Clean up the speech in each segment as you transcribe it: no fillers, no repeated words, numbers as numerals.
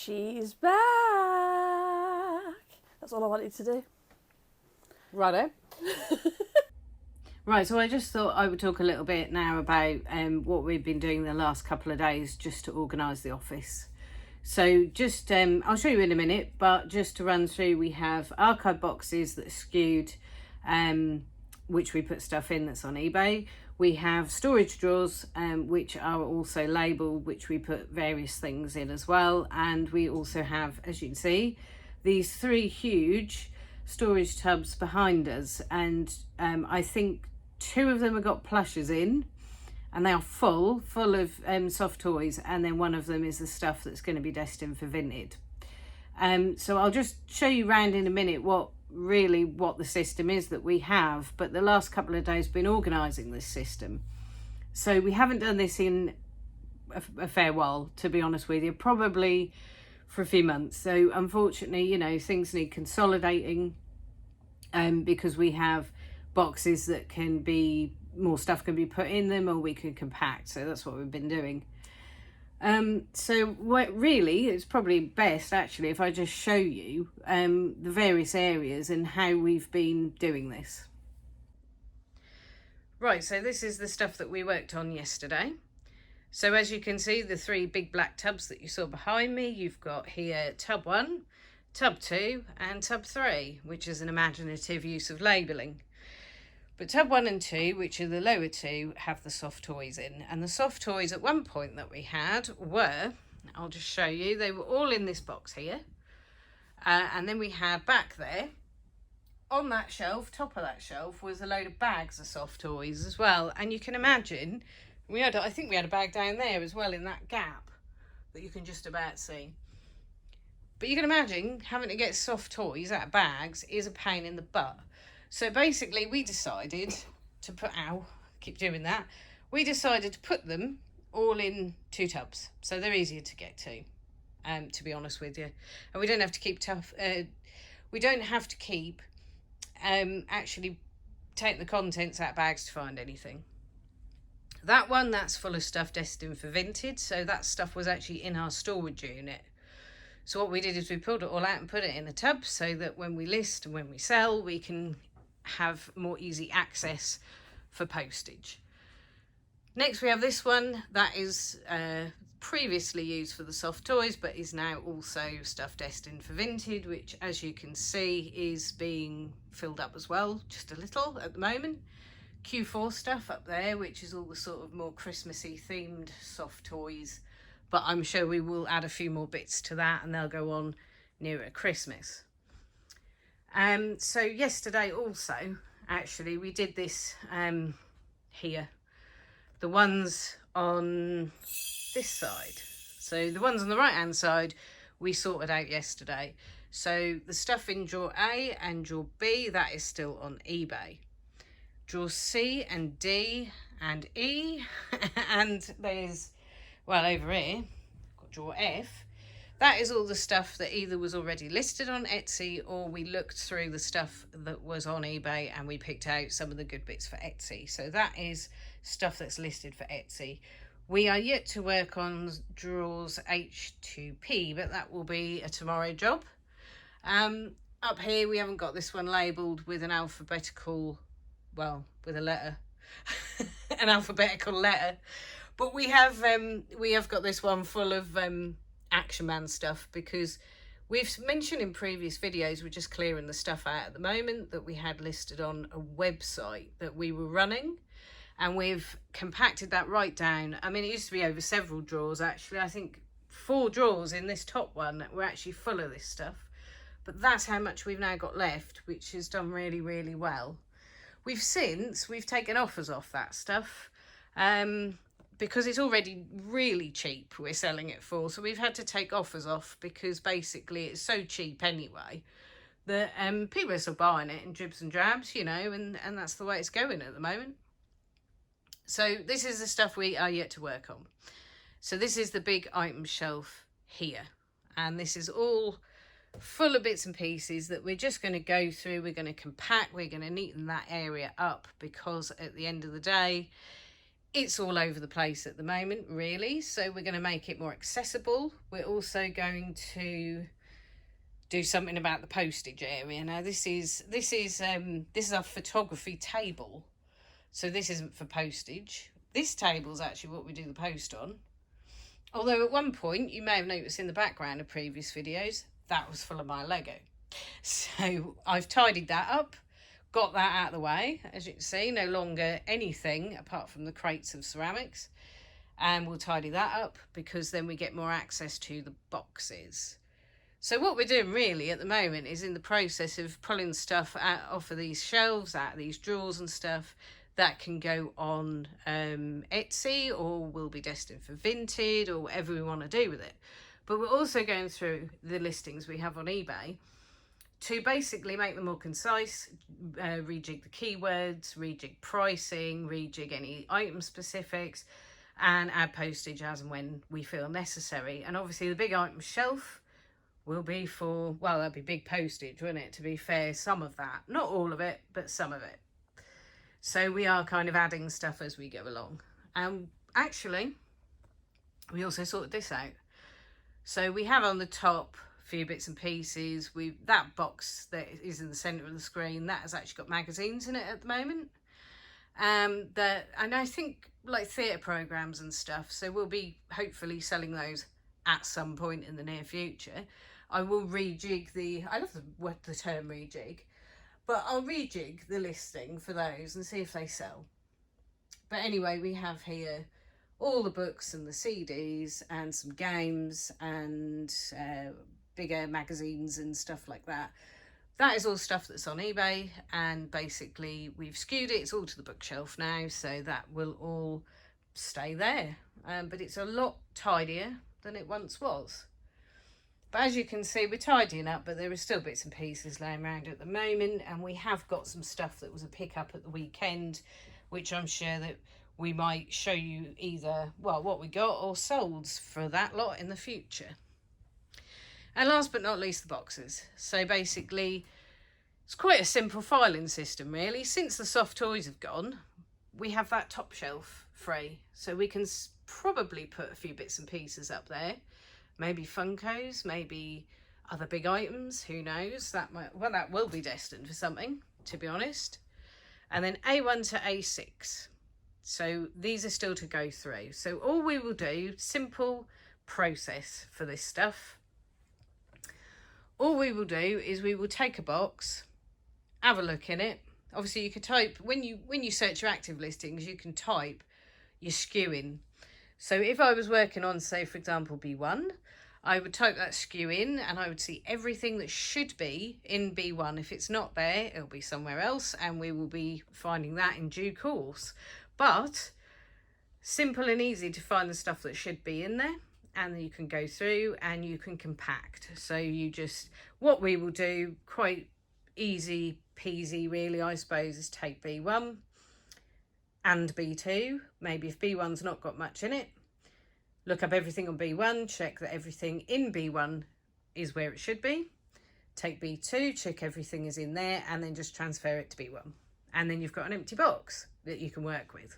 She's back. That's all I wanted to do. Righto. Right, so I just thought I would talk a little bit now about what we've been doing the last couple of days just to organise the office. So just, I'll show you in a minute, but just to run through, we have archive boxes that are skewed, which we put stuff in that's on eBay. We have storage drawers, which are also labelled, which we put various things in as well. And we also have, as you can see, these three huge storage tubs behind us. And I think two of them have got plushes in, and they are full of soft toys, and then one of them is the stuff that's going to be destined for Vinted. So I'll just show you around in a minute what the system is that we have, but the last couple of days been organising this system. So we haven't done this in a fair while, to be honest with you, probably for a few months. So unfortunately, you know, things need consolidating, because we have boxes that can be, more stuff can be put in them, or we can compact. So that's what we've been doing. So what really, it's probably best actually if I just show you the various areas and how we've been doing this. Right, so this is the stuff that we worked on yesterday. So as you can see, the three big black tubs that you saw behind me, you've got here tub 1, tub 2 and tub 3, which is an imaginative use of labelling. But tub 1 and 2, which are the lower two, have the soft toys in. And the soft toys at one point that we had were, I'll just show you, they were all in this box here. And then we had back there, on that shelf, top of that shelf, was a load of bags of soft toys as well. And you can imagine, I think we had a bag down there as well in that gap that you can just about see. But you can imagine having to get soft toys out of bags is a pain in the butt. So basically we decided to put, we decided to put them all in 2 tubs. So they're easier to get to be honest with you. And we don't have to keep actually taking the contents out of bags to find anything. That one, that's full of stuff destined for Vinted. So that stuff was actually in our storage unit. So what we did is we pulled it all out and put it in a tub so that when we list and when we sell, we can have more easy access for postage. Next we have this one that is previously used for the soft toys, but is now also stuff destined for Vinted, which as you can see is being filled up as well, just a little at the moment. Q4 stuff up there, which is all the sort of more Christmassy themed soft toys, but I'm sure we will add a few more bits to that and they'll go on nearer Christmas. So yesterday also, actually, we did this here. The ones on this side. So the ones on the right hand side, we sorted out yesterday. So the stuff in drawer A and drawer B, that is still on eBay. Drawer C and D and E, and there's, well, over here, got drawer F. That is all the stuff that either was already listed on Etsy, or we looked through the stuff that was on eBay and we picked out some of the good bits for Etsy. So that is stuff that's listed for Etsy. We are yet to work on drawers H to P, but that will be a tomorrow job. Up here, we haven't got this one labelled with an alphabetical, well, with a letter, an alphabetical letter. But we have got this one full of Action Man stuff, because we've mentioned in previous videos, we're just clearing the stuff out at the moment that we had listed on a website that we were running, and we've compacted that right down. I mean, it used to be over several drawers actually. I think 4 drawers in this top one that were actually full of this stuff, but that's how much we've now got left, which has done really, really well. We've taken offers off that stuff, because it's already really cheap we're selling it for. So we've had to take offers off because basically it's so cheap anyway that people are still buying it in dribs and drabs, you know, and that's the way it's going at the moment. So this is the stuff we are yet to work on. So this is the big item shelf here. And this is all full of bits and pieces that we're just going to go through. We're going to compact, we're going to neaten that area up, because at the end of the day, it's all over the place at the moment, really. So we're going to make it more accessible. We're also going to do something about the postage area. Now this is our photography table. So this isn't for postage. This table is actually what we do the post on. Although at one point, you may have noticed in the background of previous videos, that was full of my Lego. So I've tidied that up, got that out of the way. As you can see, no longer anything apart from the crates of ceramics. And we'll tidy that up because then we get more access to the boxes. So what we're doing really at the moment is in the process of pulling stuff out off of these shelves, out of these drawers and stuff that can go on Etsy or will be destined for Vinted or whatever we want to do with it. But we're also going through the listings we have on eBay to basically make them more concise, rejig the keywords, rejig pricing, rejig any item specifics, and add postage as and when we feel necessary. And obviously the big item shelf will be for, well, that'd be big postage, wouldn't it? To be fair, some of that, not all of it, but some of it. So we are kind of adding stuff as we go along. And actually, we also sorted this out. So we have on the top a few bits and pieces. That box that is in the centre of the screen, that has actually got magazines in it at the moment. And I think like theatre programmes and stuff. So we'll be hopefully selling those at some point in the near future. I will rejig I love the term rejig. But I'll rejig the listing for those and see if they sell. But anyway, we have here all the books and the CDs and some games and bigger magazines and stuff like that. That is all stuff that's on eBay, and basically we've skewed it. It's all to the bookshelf now, so that will all stay there. But it's a lot tidier than it once was. But as you can see, we're tidying up, but there are still bits and pieces laying around at the moment. And we have got some stuff that was a pick-up at the weekend, which I'm sure that we might show you either, well, what we got or sold for that lot in the future. And last but not least, the boxes. So basically, it's quite a simple filing system, really. Since the soft toys have gone, we have that top shelf free. So we can probably put a few bits and pieces up there. Maybe Funkos, maybe other big items, who knows? That will be destined for something, to be honest. And then A1 to A6. So these are still to go through. So all we will do, simple process for this stuff. All we will do is we will take a box, have a look in it. Obviously you could type, when you search your active listings, you can type your skewing. So if I was working on, say, for example, B1, I would type that SKU in and I would see everything that should be in B1. If it's not there, it'll be somewhere else, and we will be finding that in due course. But simple and easy to find the stuff that should be in there, and then you can go through and you can compact. So you just, what we will do, quite easy peasy really, I suppose, is take B1 and B2. Maybe if B1's not got much in it, look up everything on B1, check that everything in B1 is where it should be. Take B2, check everything is in there, and then just transfer it to B1. And then you've got an empty box that you can work with.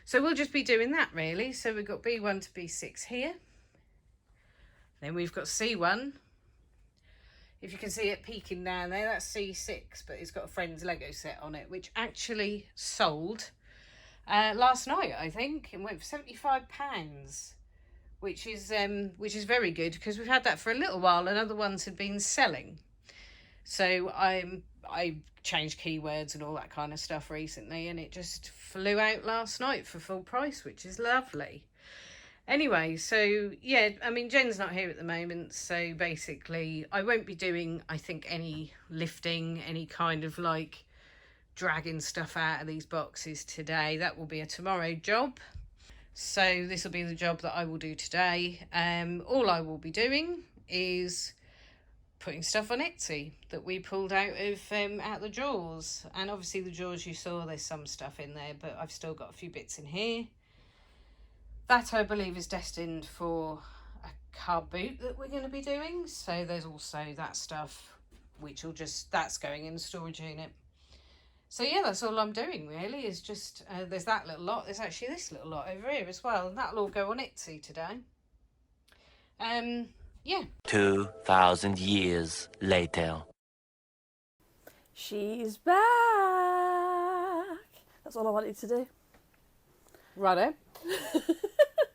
So we'll just be doing that really. So we've got B1 to B6 here. Then we've got C1. If you can see it peeking down there, that's C6, but it's got a friend's Lego set on it, which actually sold last night, I think, and went for £75, which is very good because we've had that for a little while and other ones had been selling. So I changed keywords and all that kind of stuff recently, and it just flew out last night for full price, which is lovely. Anyway, so yeah, I mean, Jen's not here at the moment, so basically I won't be doing, I think, any lifting, any kind of like dragging stuff out of these boxes today. That will be a tomorrow job. So this will be the job that I will do today. All I will be doing is putting stuff on Etsy that we pulled out the drawers. And obviously the drawers you saw, there's some stuff in there, but I've still got a few bits in here. That I believe is destined for a car boot that we're going to be doing. So there's also that stuff, which will that's going in the storage unit. So yeah, that's all I'm doing really, is just, there's that little lot, there's actually this little lot over here as well, and that'll all go on Etsy today. Yeah. 2,000 years later. She's back. That's all I wanted to do. Righto.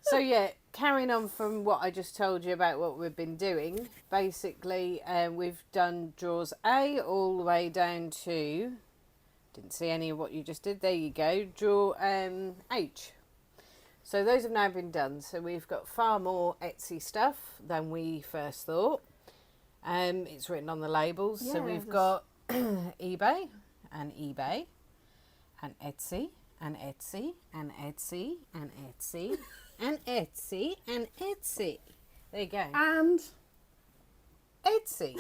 So yeah, carrying on from what I just told you about what we've been doing, basically we've done drawers A all the way down to, didn't see any of what you just did, there you go, drawer H. So those have now been done, so we've got far more Etsy stuff than we first thought. It's written on the labels, so we've got eBay and eBay and Etsy and Etsy and Etsy and Etsy and Etsy and Etsy. There you go. And Etsy.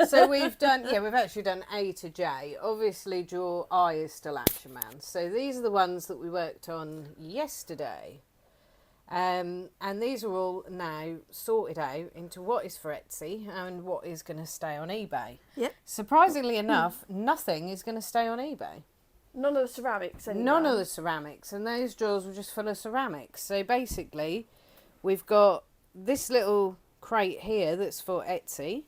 So we've done, we've actually done A to J. Obviously, drawer I is still Action Man. So these are the ones that we worked on yesterday. And these are all now sorted out into what is for Etsy and what is going to stay on eBay. Yep. Surprisingly enough, nothing is going to stay on eBay. none of the ceramics anyway. None of the ceramics, and those drawers were just full of ceramics. So basically, we've got this little crate here that's for Etsy,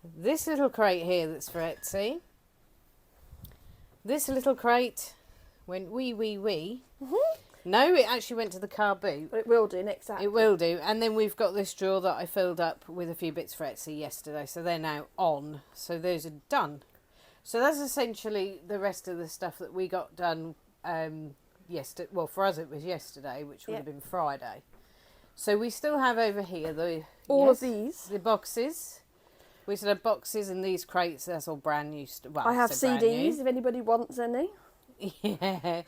this little crate here that's for Etsy, this little crate went wee. Mm-hmm. No, it actually went to the car boot. But it will do next time. It will do. And then we've got this drawer that I filled up with a few bits for Etsy yesterday. So they're now on. So those are done. So that's essentially the rest of the stuff that we got done yesterday. Well, for us it was yesterday, which would have been Friday. So we still have over here all of these. The boxes. We still have boxes and these crates. That's all brand new. Well, I have CDs if anybody wants any. Yeah.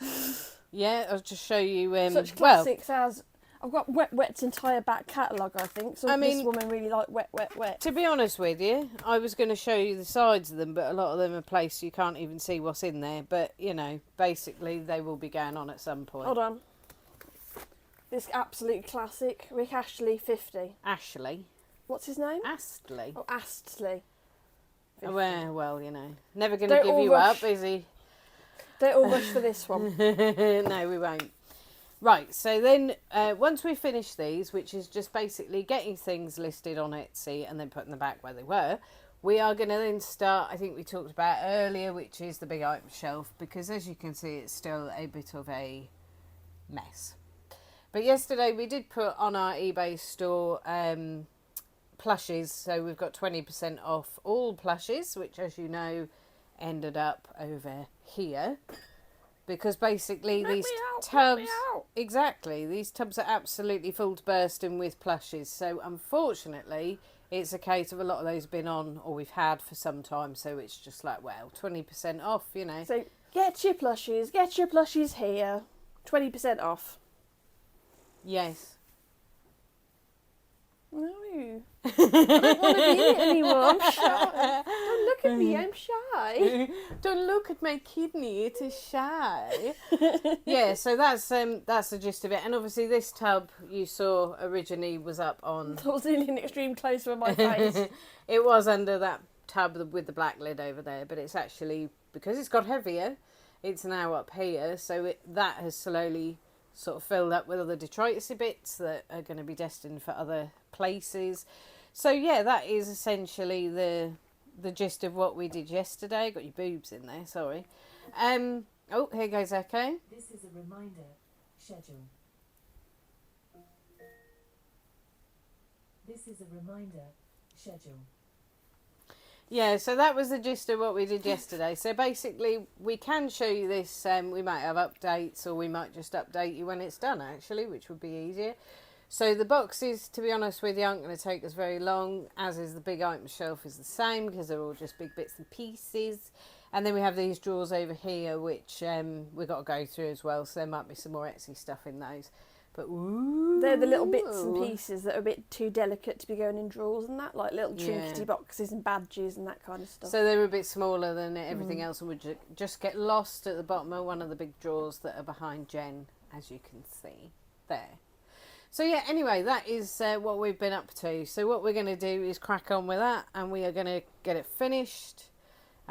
Yeah, I'll just show you. Such classics as I've got Wet's entire back catalogue, I think. So this woman really liked Wet. To be honest with you, I was going to show you the sides of them, but a lot of them are placed you can't even see what's in there. But, you know, basically they will be going on at some point. Hold on. This absolute classic, Rick Astley 50. Ashley. What's his name? Astley. Oh, Astley. Well, you know, never going to give you up, is he? Don't all rush for this one. No, we won't. Right, so then once we finish these, which is just basically getting things listed on Etsy and then putting them back where they were, we are going to then start, I think we talked about earlier, which is the big item shelf, because as you can see, it's still a bit of a mess. But yesterday we did put on our eBay store plushes, so we've got 20% off all plushes, which as you know ended up over here, because basically these tubs, exactly, these tubs are absolutely full to bursting with plushes. So unfortunately it's a case of a lot of those have been on, or we've had for some time, so it's just like, well, 20% off, you know. So get your plushes here, 20% off. Yes. No. I don't want to be in it anymore. I'm shy. Don't look at me, I'm shy. Don't look at my kidney, it is shy. Yeah, so that's the gist of it. And obviously this tub you saw originally was up on... That was in extreme close on my face. It was under that tub with the black lid over there, but it's actually, because it's got heavier, it's now up here, so that has slowly sort of filled up with other detritusy bits that are going to be destined for other places. So yeah, that is essentially the gist of what we did yesterday. Got your boobs in there, sorry. Oh, here goes Echo. This is a reminder. Schedule. This is a reminder. Schedule. Yeah, so that was the gist of what we did yesterday. So basically, we can show you this. We might have updates, or we might just update you when it's done, actually, which would be easier. So the boxes, to be honest with you, aren't going to take us very long, as is the big item shelf is the same, because they're all just big bits and pieces. And then we have these drawers over here, which we've got to go through as well, so there might be some more Etsy stuff in those. But ooh, they're the little bits and pieces that are a bit too delicate to be going in drawers and that, like little trinkety boxes and badges and that kind of stuff. So they're a bit smaller than everything else, and would just get lost at the bottom of one of the big drawers that are behind Jen, as you can see there. So yeah, anyway, that is what we've been up to. So what we're going to do is crack on with that, and we are going to get it finished.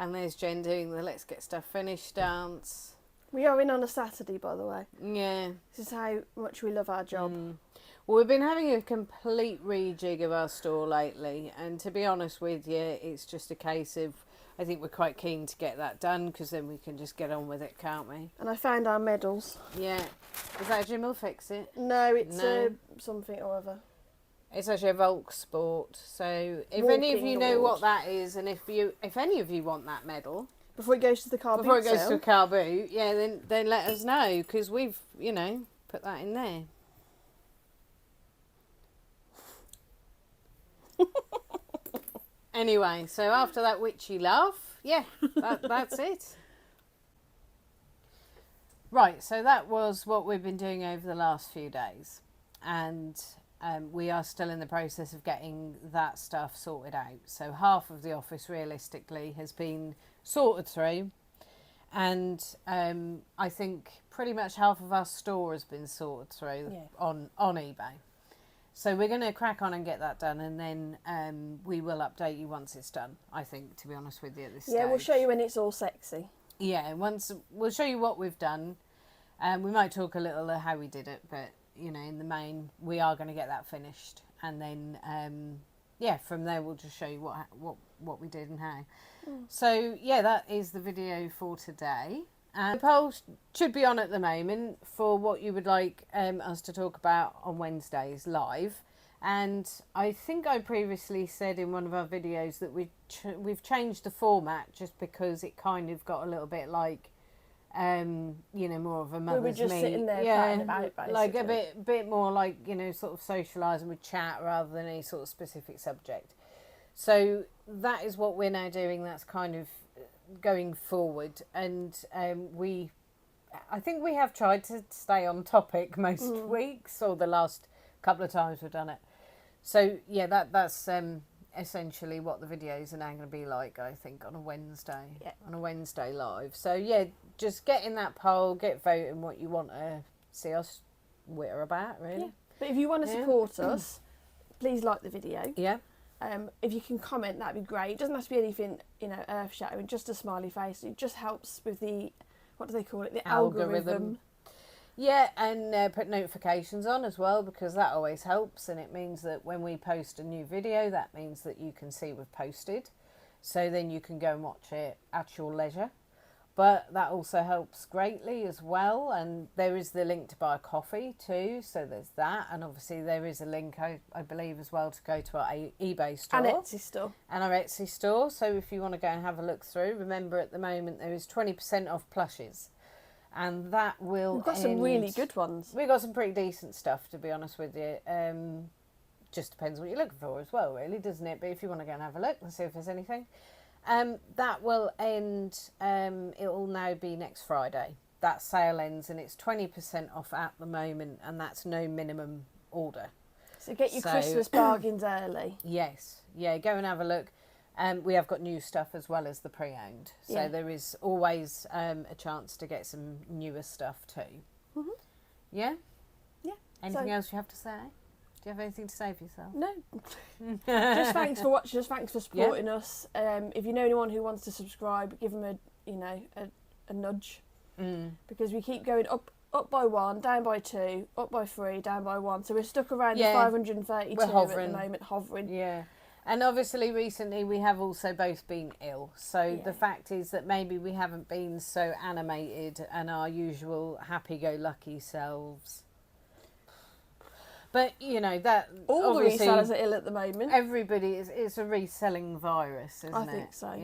And there's Jen doing the let's get stuff finished dance. We are in on a Saturday, by the way. Yeah. This is how much we love our job. Well, we've been having a complete rejig of our store lately, and to be honest with you, it's just a case of, I think we're quite keen to get that done, because then we can just get on with it, can't we? And I found our medals. Yeah. Is that Jim will fix it? No, it's No. Something or other. It's actually a Volk Sport. So if Walking any of you know award. what that is, and if any of you want that medal Before it goes to the car before boot it goes sale. to a car boot, yeah, then let us know, because we've put that in there. Anyway, so after that witchy laugh, yeah, that's it. Right, so that was what we've been doing over the last few days, and we are still in the process of getting that stuff sorted out. So half of the office realistically has been sorted through, and I think pretty much half of our store has been sorted through on eBay. So we're going to crack on and get that done, and then we will update you once it's done, I think, to be honest with you at this stage. Yeah, we'll show you when it's all sexy. Yeah, once we'll show you what we've done. We might talk a little how we did it, but, in the main, we are going to get that finished. And then, from there we'll just show you what we did and how. So, yeah, that is the video for today. And the poll should be on at the moment for what you would like us to talk about on Wednesdays live. And I think I previously said in one of our videos that we've changed the format just because it kind of got a little bit like, more of a mother's We were just meet. sitting there chatting about it, basically. Like a bit more like, sort of socialising with chat rather than any sort of specific subject. So that is what we're now doing. That's kind of going forward, and I think we have tried to stay on topic most weeks, or the last couple of times we've done it. So yeah, that's essentially what the videos are now going to be like, I think, on a Wednesday. Yeah. On a Wednesday live. So yeah, just get in that poll, get voting what you want to see us witter about, really. Yeah. But if you want to support us, please like the video. Yeah. If you can comment, that'd be great. It doesn't have to be anything, earth shattering, just a smiley face. It just helps with the, what do they call it? The algorithm. Yeah, and put notifications on as well, because that always helps, and it means that when we post a new video, that means that you can see we've posted. So then you can go and watch it at your leisure. But that also helps greatly as well, and there is the link to buy a coffee too, so there's that, and obviously there is a link, I believe, as well, to go to our eBay store. And Etsy store. And our Etsy store, so if you want to go and have a look through, remember at the moment there is 20% off plushes, and that will We've got some really good ones. We've got some pretty decent stuff, to be honest with you. Just depends what you're looking for as well, really, doesn't it? But if you want to go and have a look and see if there's anything. That will end, it will now be next Friday. That sale ends, and it's 20% off at the moment, and that's no minimum order. So get your Christmas bargains early. Yes, yeah, go and have a look. We have got new stuff as well as the pre-owned, so there is always a chance to get some newer stuff too. Yeah? Yeah. Anything else you have to say? Do you have anything to say for yourself? No. Just thanks for watching us. Thanks for supporting us. If you know anyone who wants to subscribe, give them a nudge, because we keep going up by 1, down by 2, up by 3, down by 1. So we're stuck around the 532 we're hovering. at the moment, hovering. Yeah. And obviously recently we have also both been ill. So the fact is that maybe we haven't been so animated and our usual happy-go-lucky selves. But, that all the resellers are ill at the moment. Everybody it's a reselling virus, isn't it? I think so.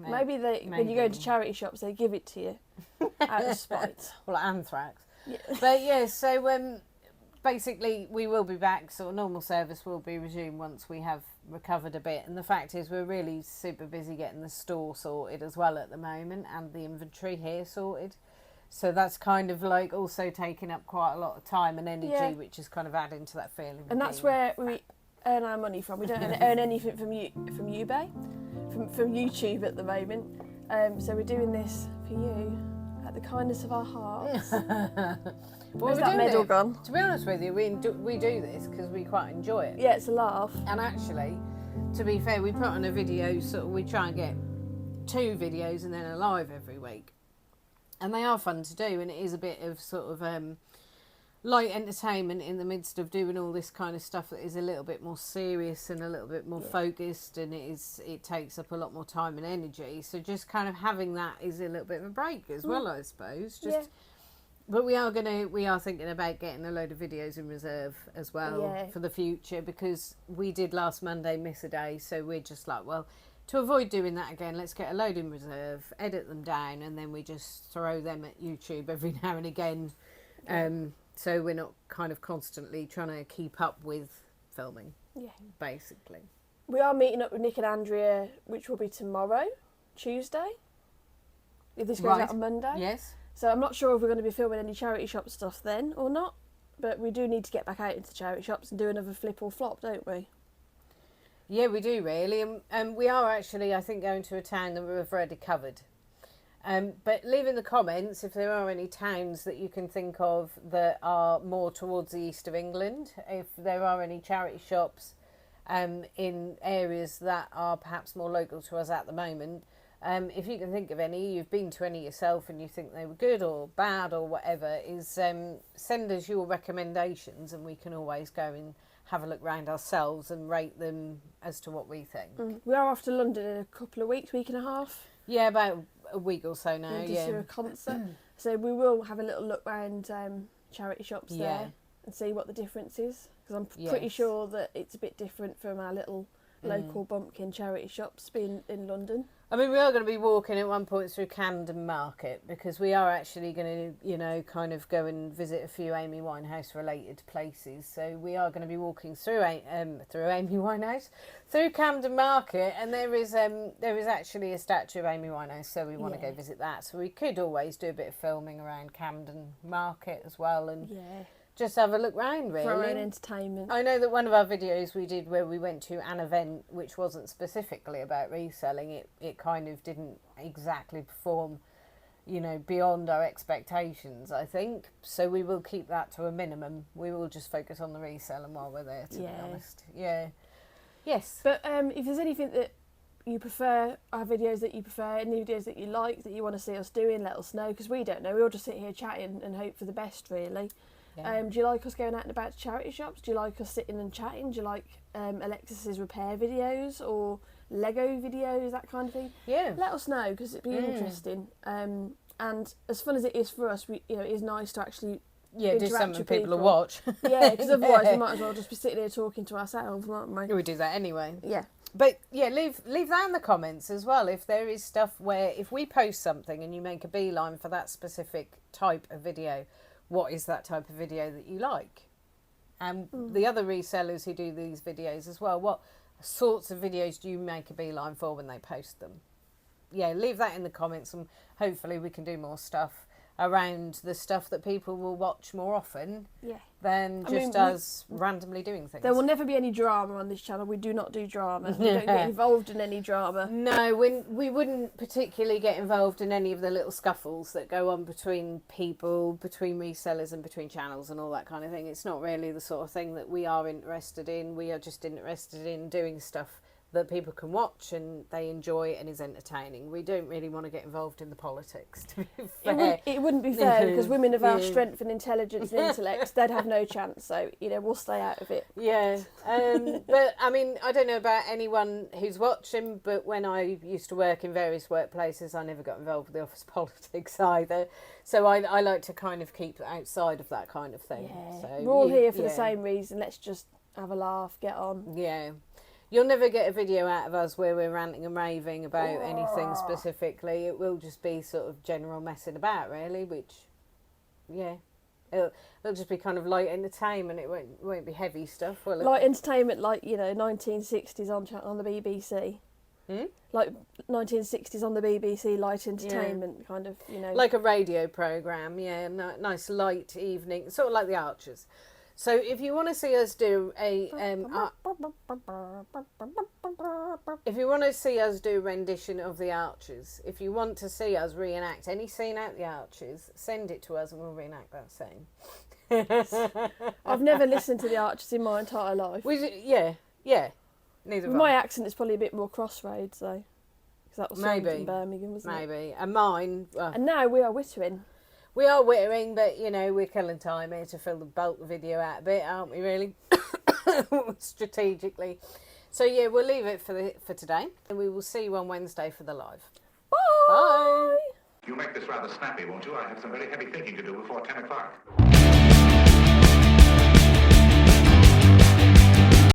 Maybe when you go to charity shops, they give it to you out of spite. Well, anthrax. Yeah. But yeah, so basically we will be back. So normal service will be resumed once we have recovered a bit. And the fact is we're really super busy getting the store sorted as well at the moment, and the inventory here sorted. So that's kind of like also taking up quite a lot of time and energy, which is kind of adding to that feeling. And that's where we earn our money from. We don't earn anything from eBay, from YouTube at the moment. So we're doing this for you at the kindness of our hearts. Where's that medal gone? To be honest with you, we do this because we quite enjoy it. Yeah, it's a laugh. And actually, to be fair, we put on a video, we try and get 2 videos and then a live every week. And they are fun to do, and it is a bit of sort of light entertainment in the midst of doing all this kind of stuff that is a little bit more serious and a little bit more focused, and it takes up a lot more time and energy. So just kind of having that is a little bit of a break as well, I suppose. But we are thinking about getting a load of videos in reserve as well for the future, because we did last Monday miss a day, so we're just like, well, to avoid doing that again, let's get a load in reserve, edit them down, and then we just throw them at YouTube every now and again. So we're not kind of constantly trying to keep up with filming, basically. We are meeting up with Nick and Andrea, which will be tomorrow, Tuesday, if this goes out on Monday. Yes. So I'm not sure if we're going to be filming any charity shop stuff then or not, but we do need to get back out into charity shops and do another flip or flop, don't we? Yeah, we do really, and we are actually, I think, going to a town that we've already covered. But leave in the comments if there are any towns that you can think of that are more towards the east of England, if there are any charity shops in areas that are perhaps more local to us at the moment. If you can think of any, you've been to any yourself and you think they were good or bad or whatever, is send us your recommendations, and we can always go and have a look round ourselves and rate them as to what we think. We are off to London in a couple of weeks, week and a half. Yeah, about a week or so now. Just do a concert. So we will have a little look round charity shops there and see what the difference is, because I'm pretty sure that it's a bit different from our little local bumpkin charity shops being in London. I mean, we are going to be walking at one point through Camden Market, because we are actually going to, kind of go and visit a few Amy Winehouse related places. So we are going to be walking through Amy Winehouse, through Camden Market, and there is actually a statue of Amy Winehouse, so we want to go visit that. So we could always do a bit of filming around Camden Market as well, and just have a look round, really. For our own entertainment. I know that one of our videos we did where we went to an event which wasn't specifically about reselling, it kind of didn't exactly perform, beyond our expectations, I think. So we will keep that to a minimum. We will just focus on the reselling while we're there, to be honest. Yeah. Yes. But if there's anything that you prefer, our videos that you prefer, any videos that you like, that you want to see us doing, let us know, because we don't know. We all just sit here chatting and hope for the best, really. Yeah. Do you like us going out and about to charity shops? Do you like us sitting and chatting? Do you like Alexis's repair videos or Lego videos, that kind of thing? Yeah. Let us know, because it'd be interesting. And as fun as it is for us, it is nice to actually do something for people to watch. Yeah, because otherwise we might as well just be sitting here talking to ourselves, mightn't we? We do that anyway. Yeah. But leave that in the comments as well. If there is stuff where, if we post something and you make a beeline for that specific type of video, what is that type of video that you like? And the other resellers who do these videos as well, what sorts of videos do you make a beeline for when they post them? Yeah, leave that in the comments, and hopefully we can do more stuff around the stuff that people will watch more often than us randomly doing things. There will never be any drama on this channel. We do not do drama. We don't get involved in any drama. No, we wouldn't particularly get involved in any of the little scuffles that go on between people, between resellers and between channels and all that kind of thing. It's not really the sort of thing that we are interested in. We are just interested in doing stuff that people can watch and they enjoy and is entertaining. We don't really want to get involved in the politics, to be fair. It wouldn't be fair, because women of our strength and intelligence and intellect, they'd have no chance. So, we'll stay out of it. Yeah. But, I mean, I don't know about anyone who's watching, but when I used to work in various workplaces, I never got involved with the office politics either. So I like to kind of keep outside of that kind of thing. Yeah. So we're all here for the same reason. Let's just have a laugh, get on. Yeah. You'll never get a video out of us where we're ranting and raving about anything specifically. It will just be sort of general messing about, really, which, it'll just be kind of light entertainment. It won't be heavy stuff, will it? Light entertainment, like, 1960s on the BBC. Like 1960s on the BBC, light entertainment, kind of, Like a radio programme, nice light evening, sort of like The Archers. So if you want to see us do a rendition of The Archers, if you want to see us reenact any scene out The Archers, send it to us and we'll reenact that scene. I've never listened to The Archers in my entire life. Neither have My I. accent is probably a bit more Crossroads, though. Because that was filmed Maybe. in Birmingham, wasn't it? Maybe. And mine, well, And now we are wittering. we are wittering, but, you know, we're killing time here to fill the bulk of the video out a bit, aren't we, really? Strategically. So, yeah, we'll leave it for today. And we will see you on Wednesday for the live. Bye! Bye! You'll make this rather snappy, won't you? I have some very heavy thinking to do before 10 o'clock.